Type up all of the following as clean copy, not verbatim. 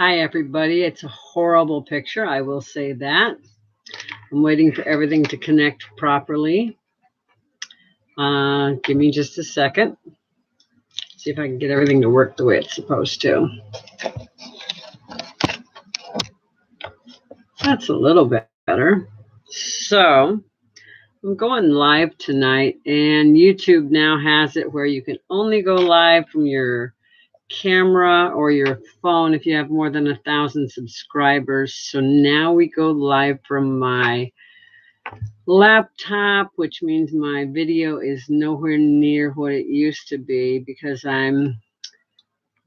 Hi, everybody. It's a horrible picture. I will say that. I'm waiting for everything to connect properly. Give me just a second. See if I can get everything to work the way it's supposed to. That's a little better. So I'm going live tonight, and YouTube now has it where you can only go live from your camera or your phone if you have more than 1,000 subscribers. So now we go live from my laptop, which means my video is nowhere near what it used to be because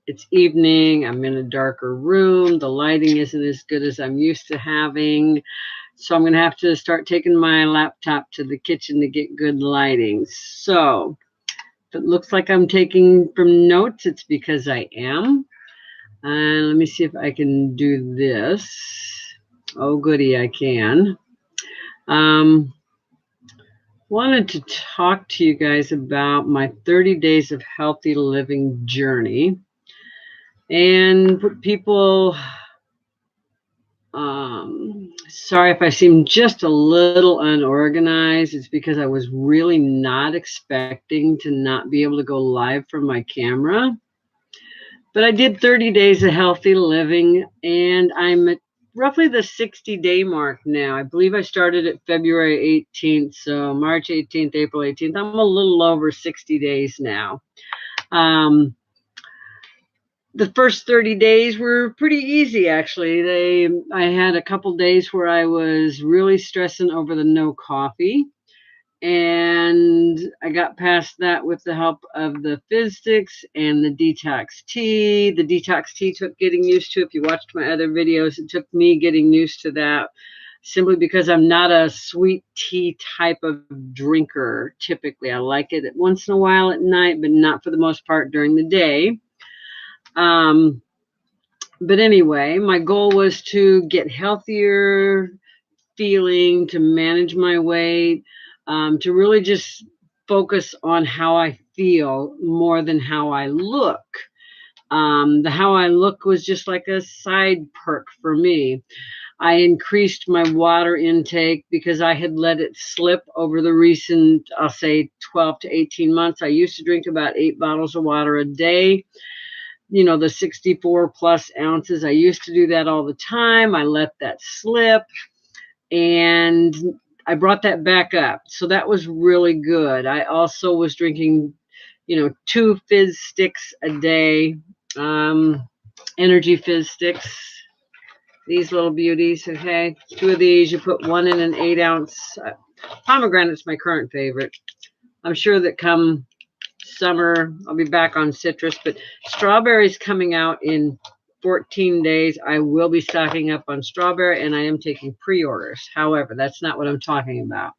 it's evening, I'm in a darker room, the lighting isn't as good as I'm used to having. So I'm going to have to start taking my laptop to the kitchen to get good lighting. So if it looks like I'm taking from notes, it's because I am. And let me see if I can do this. Oh, goody, I can. Wanted to talk to you guys about my 30 days of healthy living journey. And people, sorry if I seem just a little unorganized. It's because I was really not expecting to not be able to go live from my camera. But I did 30 days of healthy living, and I'm at roughly the 60-day mark now. I believe I started at February 18th, so March 18th, April 18th. I'm a little over 60 days now. The first 30 days were pretty easy, actually. I had a couple days where I was really stressing over the no coffee, and I got past that with the help of the fizz sticks and the detox tea. The detox tea took getting used to. If you watched my other videos, it took me getting used to that simply because I'm not a sweet tea type of drinker. Typically, I like it once in a while at night, but not for the most part during the day. But anyway, my goal was to get healthier feeling, to manage my weight, to really just focus on how I feel more than how I look. The how I look was just like a side perk for me. I increased my water intake because I had let it slip over the recent, I'll say 12 to 18 months. I used to drink about 8 bottles of water a day. The 64 plus ounces. I used to do that all the time. I let that slip, and I brought that back up. So that was really good. I also was drinking, 2 fizz sticks a day, energy fizz sticks, these little beauties. Okay. 2 of these, you put 1 in an 8-ounce. Pomegranate's my current favorite. I'm sure that come summer I'll be back on citrus, but strawberries coming out in 14 days. I will be stocking up on strawberry, and I am taking pre-orders. However, that's not what I'm talking about.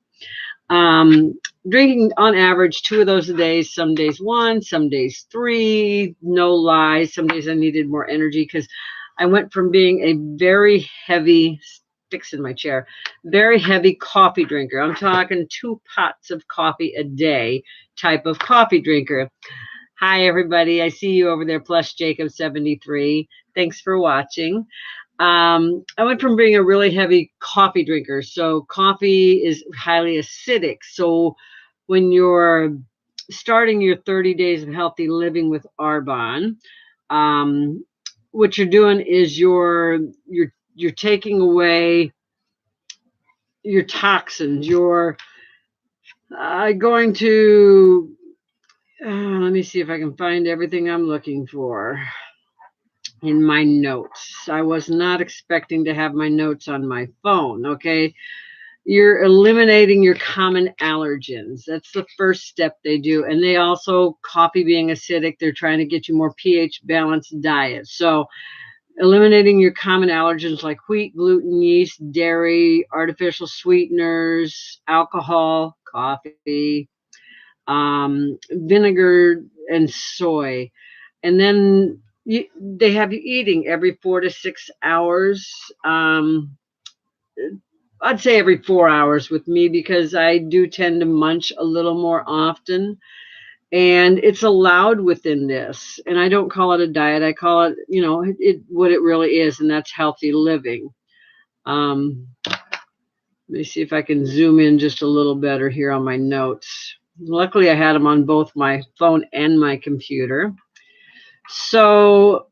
Drinking on average 2 of those a day, some days 1, some days 3. No lies, some days I needed more energy because I went from being a very heavy, fixing my chair, very heavy coffee drinker. I'm talking 2 pots of coffee a day type of coffee drinker. Hi, everybody. I see you over there, plus Jacob 73. Thanks for watching. I went from being a really heavy coffee drinker. So coffee is highly acidic. So when you're starting your 30 days of healthy living with Arbonne, what you're doing is you're taking away your toxins. You're going to let me see if I can find everything I'm looking for in my notes. I was not expecting to have my notes on my phone. Okay. You're eliminating your common allergens. That's the first step they do. And they also, coffee being acidic, they're trying to get you more pH balanced diet. So eliminating your common allergens like wheat, gluten, yeast, dairy, artificial sweeteners, alcohol, coffee, vinegar, and soy. And then they have you eating every 4 to 6 hours. I'd say every 4 hours with me because I do tend to munch a little more often. And it's allowed within this. And I don't call it a diet. I call it, what it really is, and that's healthy living. Let me see if I can zoom in just a little better here on my notes. Luckily, I had them on both my phone and my computer. So,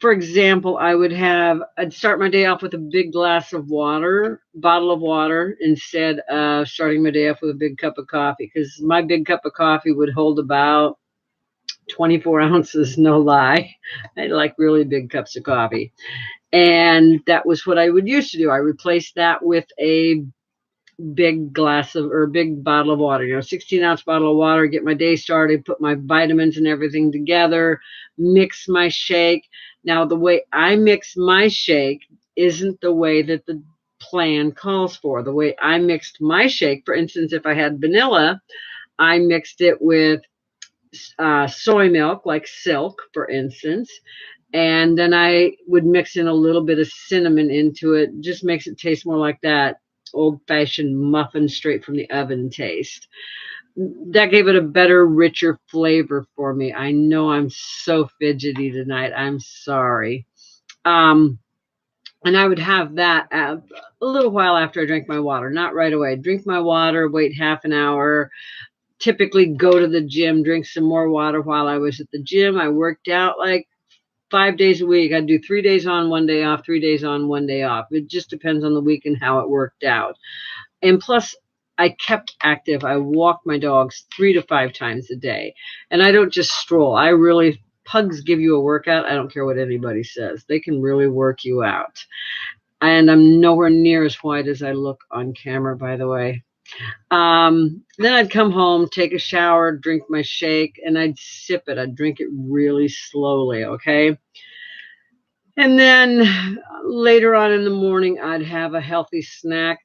for example, I'd start my day off with a big bottle of water, instead of starting my day off with a big cup of coffee, because my big cup of coffee would hold about 24 ounces, no lie. I like really big cups of coffee. And that was what I would used to do. I replaced that with a big big bottle of water, 16-ounce bottle of water, get my day started, put my vitamins and everything together, mix my shake. Now, the way I mix my shake isn't the way that the plan calls for. The way I mixed my shake, for instance, if I had vanilla, I mixed it with soy milk, like Silk, for instance. And then I would mix in a little bit of cinnamon into it. Just makes it taste more like that old-fashioned muffin straight from the oven taste. That gave it a better, richer flavor for me. I know I'm so fidgety tonight. I'm sorry. And I would have that a little while after I drank my water, not right away. Drink my water, wait half an hour, typically go to the gym, drink some more water while I was at the gym. I worked out like 5 days a week. I'd do 3 days on, 1 day off, 3 days on, 1 day off. It just depends on the week and how it worked out. And plus, I kept active. I walked my dogs 3 to 5 times a day. And I don't just stroll. Pugs give you a workout. I don't care what anybody says. They can really work you out. And I'm nowhere near as white as I look on camera, by the way. Then I'd come home, take a shower, drink my shake, and I'd sip it. I'd drink it really slowly, okay? And then later on in the morning, I'd have a healthy snack.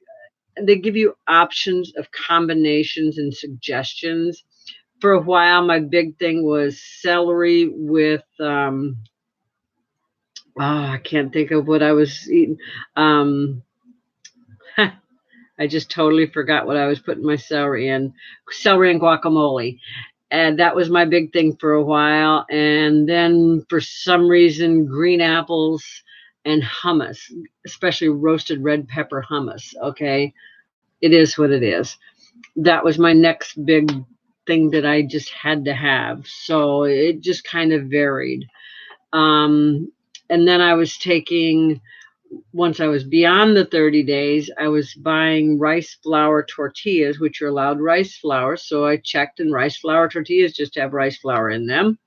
They give you options of combinations and suggestions. For a while, my big thing was celery with, I can't think of what I was eating. I just totally forgot what I was putting my celery in. Celery and guacamole. And that was my big thing for a while. And then for some reason, green apples and hummus, especially roasted red pepper hummus. Okay. It is what it is. That was my next big thing that I just had to have. So it just kind of varied. And then I was once I was beyond the 30 days, I was buying rice flour tortillas, which are allowed rice flour. So I checked, and rice flour tortillas just have rice flour in them.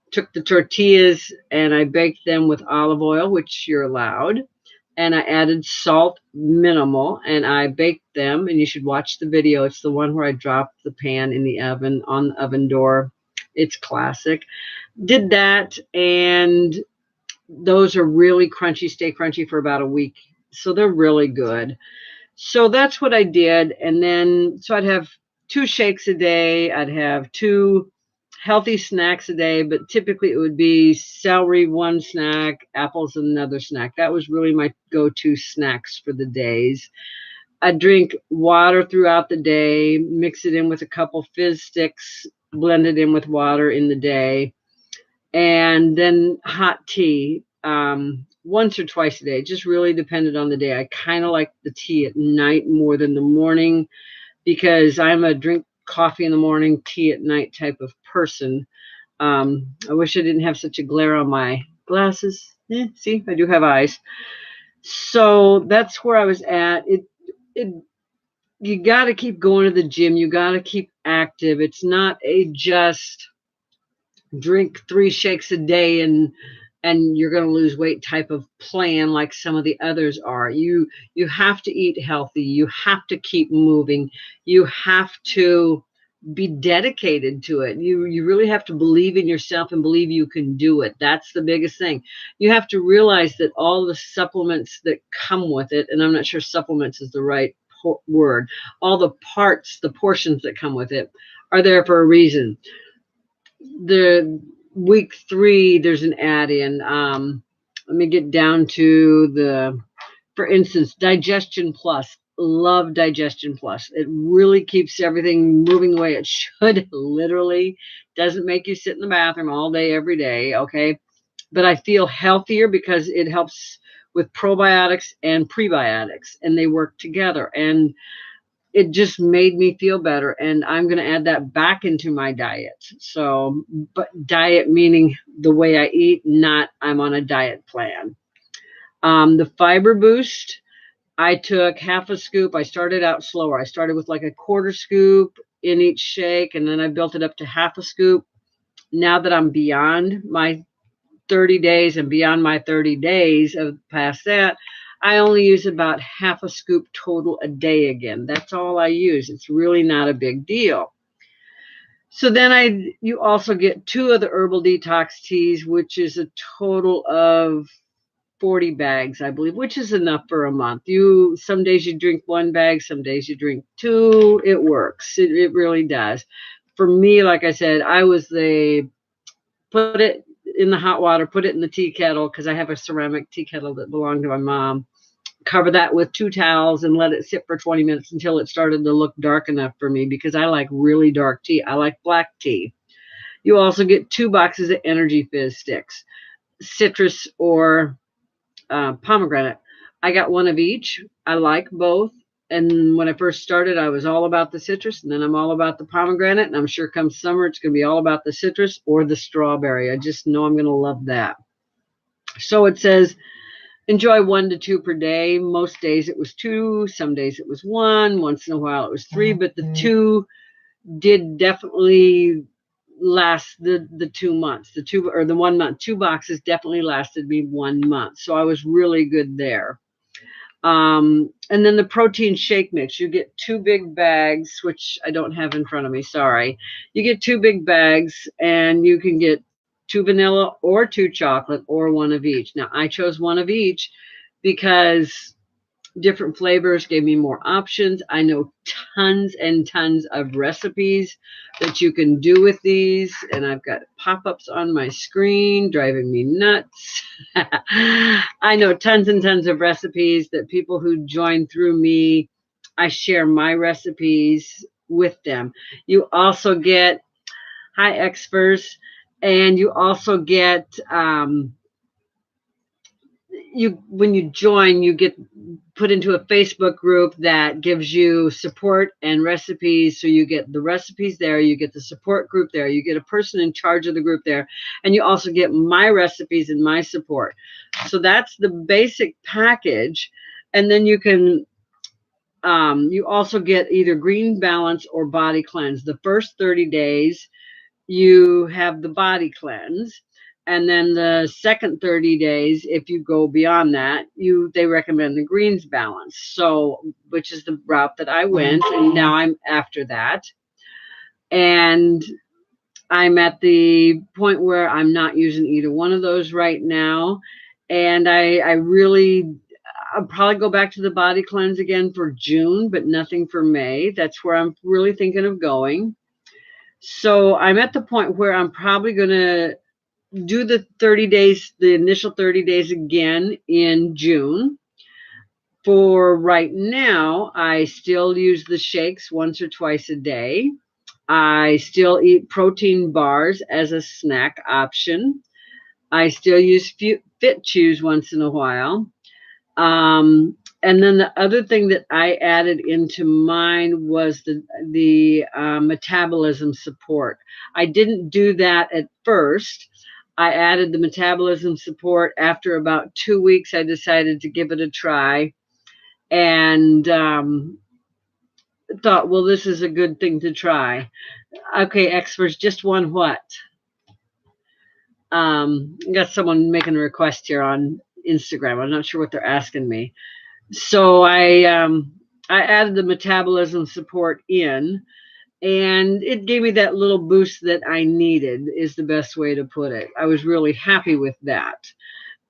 Took the tortillas and I baked them with olive oil, which you're allowed. And I added salt, minimal, and I baked them. And you should watch the video. It's the one where I dropped the pan in the oven on the oven door. It's classic. Did that, and those are really crunchy, stay crunchy for about a week. So they're really good. So that's what I did. And then, so I'd have 2 shakes a day. I'd have 2 healthy snacks a day, but typically it would be celery, 1 snack, apples, another snack. That was really my go-to snacks for the days. I'd drink water throughout the day, mix it in with a couple fizz sticks, blend it in with water in the day. And then hot tea, once or twice a day. It just really depended on the day. I kind of like the tea at night more than the morning, because I'm a drink coffee in the morning, tea at night type of person. I wish I didn't have such a glare on my glasses. See, I do have eyes. So that's where I was at. You got to keep going to the gym. You got to keep active. It's not a just drink 3 shakes a day and you're going to lose weight type of plan like some of the others are. You have to eat healthy. You have to keep moving. You have to be dedicated to it. You really have to believe in yourself and believe you can do it. That's the biggest thing. You have to realize that all the supplements that come with it, and I'm not sure supplements is the right word, all the parts, the portions that come with it are there for a reason. The week 3, there's an add-in. Let me get down to for instance, Digestion Plus. love Digestion Plus. It really keeps everything moving the way it should. Literally doesn't make you sit in the bathroom all day, every day. Okay. But I feel healthier because it helps with probiotics and prebiotics, and they work together. And it just made me feel better. And I'm going to add that back into my diet. So, but diet meaning the way I eat, not I'm on a diet plan. The Fiber Boost, I took half a scoop. I started out slower. I started with like a quarter scoop in each shake, and then I built it up to half a scoop. Now that I'm beyond my 30 days and beyond my 30 days of past that, I only use about half a scoop total a day again. That's all I use. It's really not a big deal. So then you also get 2 of the herbal detox teas, which is a total of 40 bags, I believe, which is enough for a month. Some days you drink 1 bag, some days you drink 2. It works. It really does. For me, like I said, put it in the hot water, put it in the tea kettle, because I have a ceramic tea kettle that belonged to my mom. Cover that with 2 towels and let it sit for 20 minutes until it started to look dark enough for me, because I like really dark tea. I like black tea. You also get 2 boxes of Energy Fizz sticks, citrus or pomegranate. I got 1 of each. I like both. And when I first started, I was all about the citrus, and then I'm all about the pomegranate. And I'm sure come summer, it's going to be all about the citrus or the strawberry. I just know I'm going to love that. So it says, enjoy 1 to 2 per day. Most days it was 2. Some days it was 1. Once in a while it was 3. But the 2 did definitely last the 2 months. The 1 month. 2 boxes definitely lasted me 1 month. So I was really good there. And then the protein shake mix, you get 2 big bags, which I don't have in front of me. Sorry. You get 2 big bags, and you can get 2 vanilla or 2 chocolate or 1 of each. Now I chose 1 of each because different flavors gave me more options. I know tons and tons of recipes that you can do with these, and I've got pop-ups on my screen driving me nuts. I know tons and tons of recipes that people who join through me, I share my recipes with them. You also get, hi experts, and you also get, when you join, you get put into a Facebook group that gives you support and recipes. So you get the recipes there, you get the support group there, you get a person in charge of the group there, and you also get my recipes and my support. So that's the basic package. And then you can, you also get either Green Balance or Body Cleanse. The first 30 days, you have the body cleanse, and then the second 30 days, if you go beyond that, they recommend the greens balance. So, which is the route that I went, and now I'm after that, and I'm at the point where I'm not using either one of those right now. And I'll probably go back to the body cleanse again for June, but nothing for May. That's where I'm really thinking of going. So I'm at the point where I'm probably going to do the 30 days, the initial 30 days again in June. For right now, I still use the shakes once or twice a day. I still eat protein bars as a snack option. I still use Fit Chews once in a while. And then the other thing that I added into mine was the metabolism support. I didn't do that at first. I added the metabolism support after about 2 weeks. I decided to give it a try, and thought, well, this is a good thing to try. Okay, experts, just one what? Got someone making a request here on Instagram. I'm not sure what they're asking me. So I added the metabolism support in, and it gave me that little boost that I needed, is the best way to put it. I was really happy with that.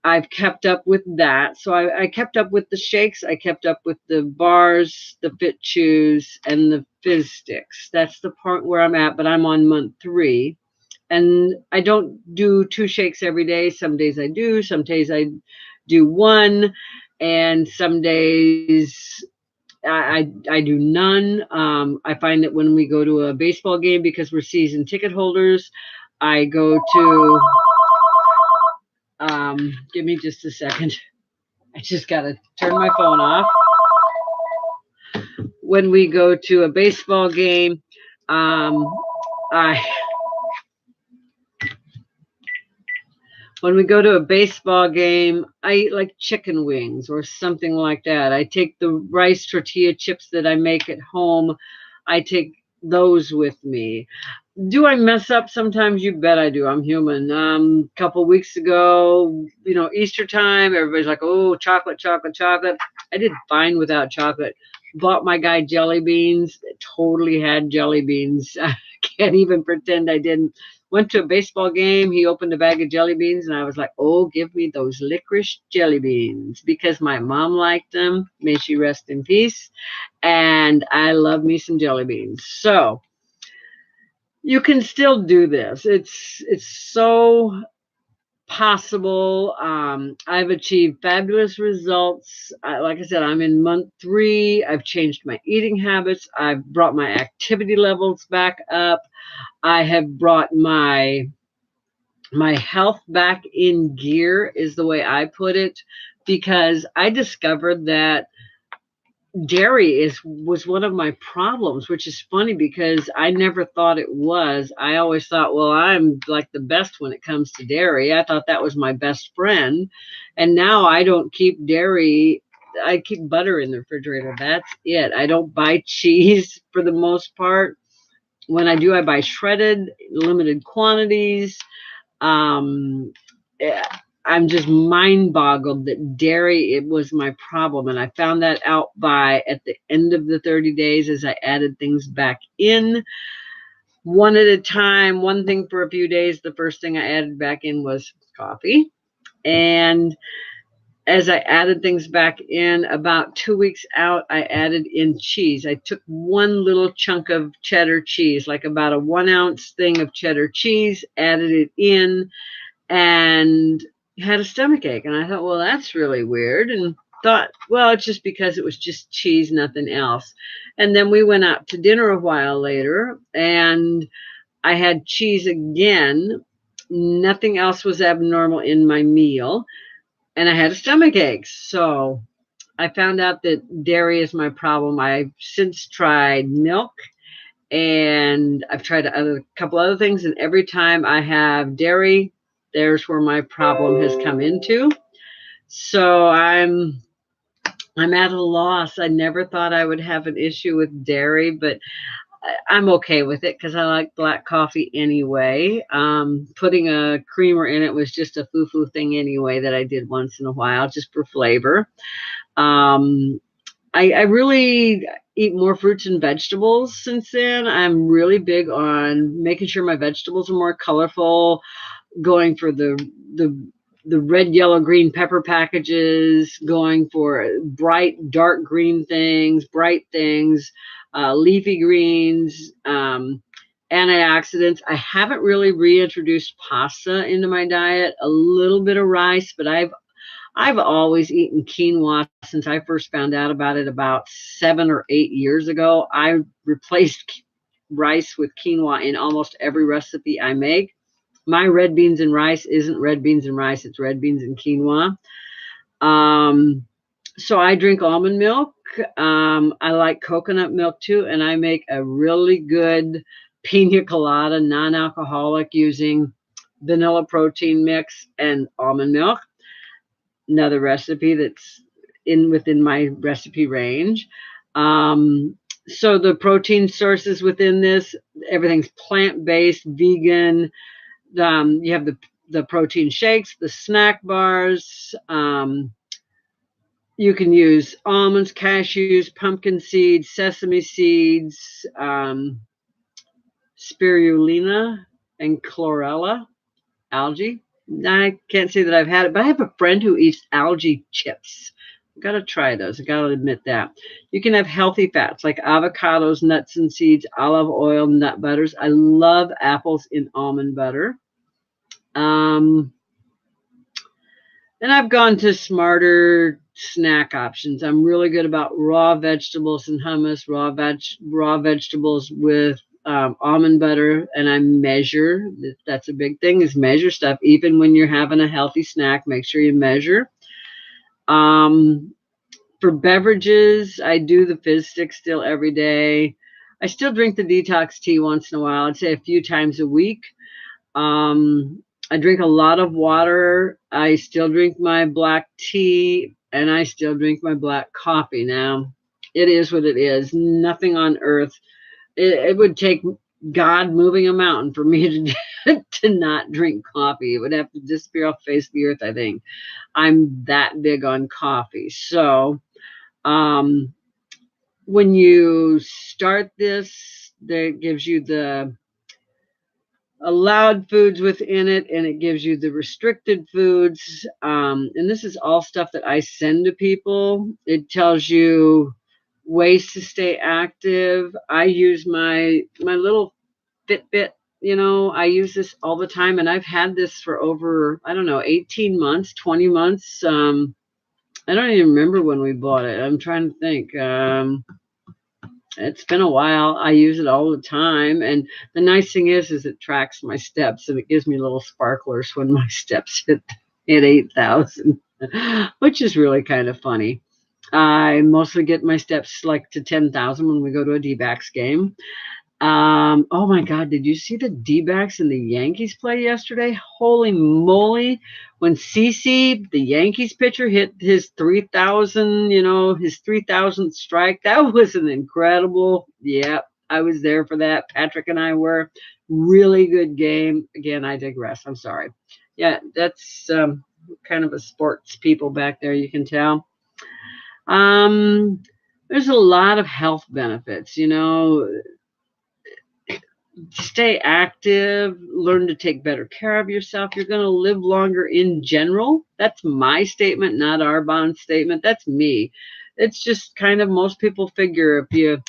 I've kept up with that. So I kept up with the shakes. I kept up with the bars, the Fit Chews, and the Fizz sticks. That's the part where I'm at, but I'm on month 3. And I don't do 2 shakes every day. Some days I do. Some days I do 1. And some days I do none. I find that when we go to a baseball game, because we're season ticket holders, I go to, give me just a second. I just got to turn my phone off. When we go to a baseball game, I when we go to a baseball game, I eat like chicken wings or something like that. I take the rice tortilla chips that I make at home. I take those with me. Do I mess up sometimes? You bet I do. I'm human. A couple weeks ago, Easter time, everybody's like, oh, chocolate, chocolate, chocolate. I did fine without chocolate. Bought my guy jelly beans. Totally had jelly beans. I can't even pretend I didn't. Went to a baseball game. He opened a bag of jelly beans, and I was like, oh, give me those licorice jelly beans, because my mom liked them. May she rest in peace. And I love me some jelly beans. So you can still do this. It's so possible. I've achieved fabulous results. Like I said, I'm in month 3. I've changed my eating habits. I've brought my activity levels back up. I have brought my health back in gear, is the way I put it, because I discovered that dairy was one of my problems, which is funny because I never thought it was. I always thought, well, I'm like the best when it comes to dairy. I thought that was my best friend. And now I don't keep dairy. I keep butter in the refrigerator. That's it. I don't buy cheese for the most part. When I do, I buy shredded, limited quantities. Um, I'm just mind boggled that dairy, it was my problem. And I found that out at the end of the 30 days as I added things back in one at a time, one thing for a few days. The first thing I added back in was coffee. And as I added things back in, about 2 weeks out, I added in cheese. I took one little chunk of cheddar cheese, like about a 1 ounce thing of cheddar cheese, added it in, and had a stomach ache. And I thought, well, that's really weird. And thought, well, it's just because it was just cheese, nothing else. And then we went out to dinner a while later, and I had cheese again. Nothing else was abnormal in my meal. And I had a stomach ache. So I found out that dairy is my problem. I've since tried milk, and I've tried a couple other things. And every time I have dairy, there's where my problem has come into. So I'm at a loss. I never thought I would have an issue with dairy, but I'm okay with it because I like black coffee anyway. Putting a creamer in it was just a foo-foo thing anyway that I did once in a while, just for flavor. I really eat more fruits and vegetables since then. I'm really big on making sure my vegetables are more colorful, going for the red, yellow, green pepper packages, going for bright, dark green things, bright things, leafy greens, antioxidants. I haven't really reintroduced pasta into my diet. A little bit of rice, but I've always eaten quinoa since I first found out about it about 7 or 8 years ago. I replaced rice with quinoa in almost every recipe I make. My red beans and rice isn't red beans and rice, it's red beans and quinoa. So I drink almond milk. I like coconut milk too, and I make a really good pina colada, non-alcoholic, using vanilla protein mix and almond milk. Another recipe that's within my recipe range. So the protein sources within this, everything's plant-based, vegan. You have the protein shakes, the snack bars. You can use almonds, cashews, pumpkin seeds, sesame seeds, spirulina, and chlorella, algae. I can't say that I've had it, but I have a friend who eats algae chips. I've got to try those. I've got to admit that. You can have healthy fats like avocados, nuts and seeds, olive oil, nut butters. I love apples in almond butter. And I've gone to smarter snack options. I'm really good about raw vegetables and hummus, raw vegetables with almond butter, and I measure. That's a big thing, is measure stuff. Even when you're having a healthy snack, make sure you measure. Um, for beverages, I do the fizz stick still every day. I still drink the detox tea once in a while. I'd say a few times a week. I drink a lot of water. I still drink my black tea, and I still drink my black coffee. Now, it is what it is. Nothing on earth. It would take God moving a mountain for me to to not drink coffee. It would have to disappear off the face of the earth, I think. I'm that big on coffee. So, um, when you start this, that gives you the allowed foods within it, and it gives you the restricted foods. And this is all stuff that I send to people. It tells you ways to stay active. I use my little Fitbit. I use this all the time, and I've had this for over, I don't know, 18 months, 20 months. I don't even remember when we bought it. I'm trying to think. It's been a while. I use it all the time. And the nice thing is it tracks my steps, and it gives me little sparklers when my steps hit 8,000, which is really kind of funny. I mostly get my steps like to 10,000 when we go to a D-backs game. Oh my God, did you see the D-backs and the Yankees play yesterday? Holy moly. When CC, the Yankees pitcher, hit his 3,000, his 3,000th strike, that was an incredible, yeah, I was there for that. Patrick and I were. Really good game. Again, I digress. I'm sorry. Yeah, that's kind of a sports people back there, you can tell. There's a lot of health benefits, stay active, learn to take better care of yourself. You're going to live longer in general. That's my statement, not Arbonne's statement. That's me. It's just kind of, most people figure if you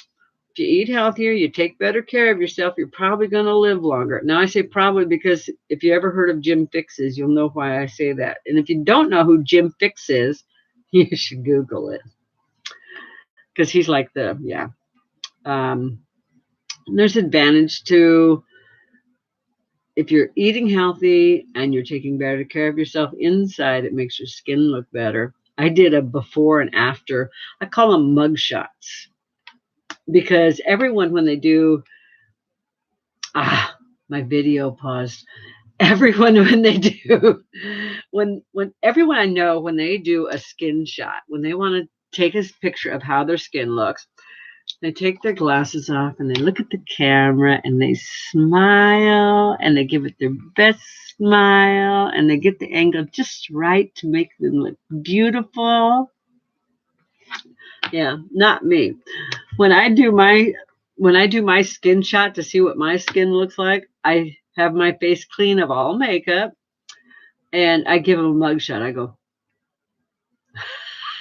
eat healthier, you take better care of yourself, you're probably going to live longer. Now, I say probably because if you ever heard of Jim Fixx, you'll know why I say that. And if you don't know who Jim Fixx is, you should Google it, because he's like yeah. There's advantage to, if you're eating healthy and you're taking better care of yourself inside, it makes your skin look better. I did a before and after. I call them mug shots, because everyone, when they do, my video paused. Everyone, when they do, when everyone I know, when they do a skin shot, when they want to take a picture of how their skin looks, they take their glasses off and they look at the camera and they smile and they give it their best smile and they get the angle just right to make them look beautiful. Yeah, not me. When I do my skin shot to see what my skin looks like, I have my face clean of all makeup and I give them a mug shot. I go,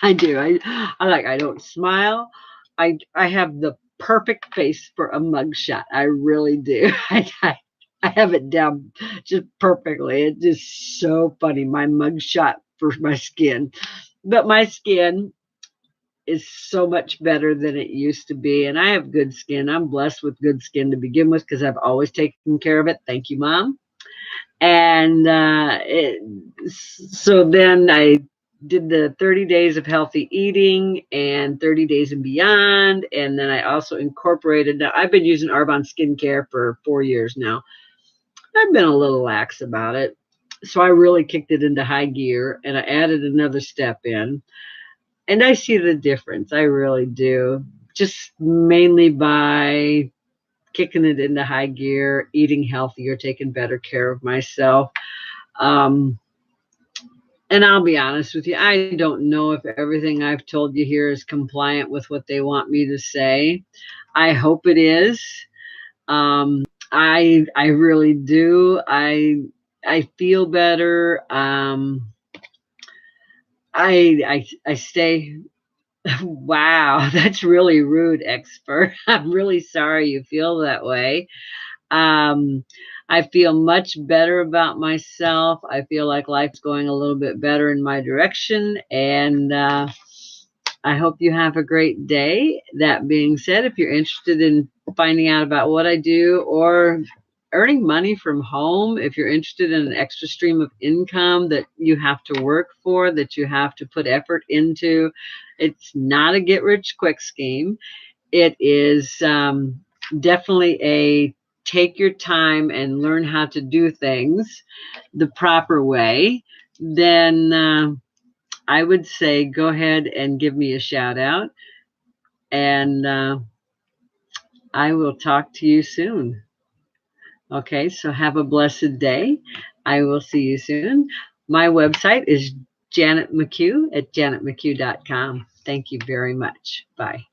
I do. I don't smile. I have the perfect face for a mug shot. I really do. I have it down just perfectly. It's just so funny. My mug shot for my skin. But my skin is so much better than it used to be. And I have good skin. I'm blessed with good skin to begin with because I've always taken care of it. Thank you, Mom. And so then I did the 30 days of healthy eating and 30 days and beyond. And then I also incorporated, now I've been using Arbonne skincare for 4 years now. I've been a little lax about it. So I really kicked it into high gear and I added another step in. And I see the difference. I really do. Just mainly by kicking it into high gear, eating healthier, taking better care of myself. And I'll be honest with you, I don't know if everything I've told you here is compliant with what they want me to say. I hope it is. I really do. I feel better. I stay. Wow, that's really rude, expert. I'm really sorry you feel that way. Um, I feel much better about myself. I feel like life's going a little bit better in my direction. And I hope you have a great day. That being said, if you're interested in finding out about what I do or earning money from home, if you're interested in an extra stream of income that you have to work for, that you have to put effort into, it's not a get rich quick scheme. It is definitely a take your time and learn how to do things the proper way. Then I would say go ahead and give me a shout out, and I will talk to you soon. Okay, so have a blessed day. I will see you soon. My website is Janet McCue at janetmccue.com. Thank you very much. Bye.